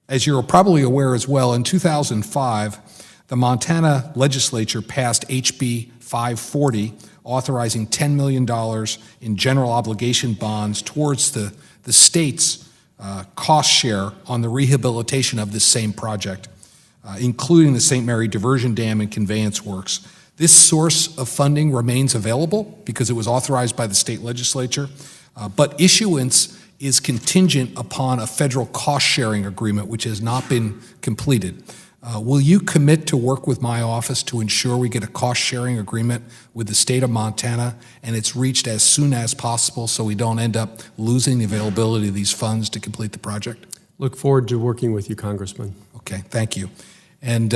As you're probably aware as well, in 2005, the Montana legislature passed HB 540, authorizing $10 million in general obligation bonds towards the state's cost share on the rehabilitation of this same project, including the St. Mary Diversion Dam and conveyance works. This source of funding remains available because it was authorized by the state legislature, but issuance is contingent upon a federal cost-sharing agreement, which has not been completed. Will you commit to work with my office to ensure we get a cost-sharing agreement with the state of Montana and it's reached as soon as possible so we don't end up losing the availability of these funds to complete the project? Look forward to working with you, Congressman. Okay, thank you. And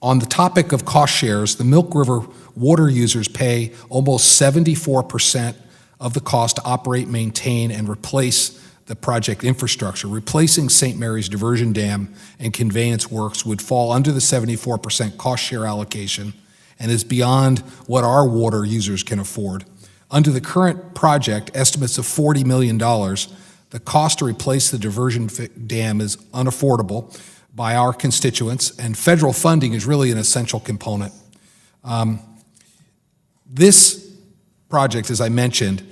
on the topic of cost shares, the Milk River water users pay almost 74% of the cost to operate, maintain, and replace the project infrastructure. Replacing St. Mary's Diversion Dam and conveyance works would fall under the 74% cost share allocation and is beyond what our water users can afford. Under the current project, estimates of $40 million, the cost to replace the diversion dam is unaffordable by our constituents, and federal funding is really an essential component. This project, as I mentioned,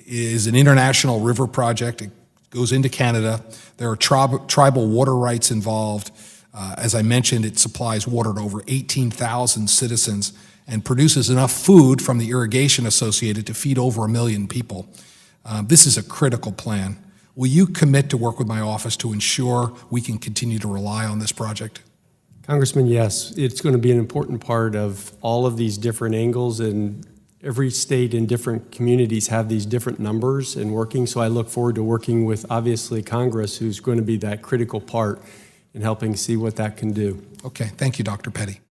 is an international river project. It goes into Canada. There are tribal water rights involved. As I mentioned, it supplies water to over 18,000 citizens and produces enough food from the irrigation associated to feed over 1 million people. This is a critical plan. Will you commit to work with my office to ensure we can continue to rely on this project? Congressman, yes, it's going to be an important part of all of these different angles, and every state and different communities have these different numbers and working, so I look forward to working with, obviously, Congress, who's going to be that critical part in helping see what that can do. Okay, thank you, Dr. Petty.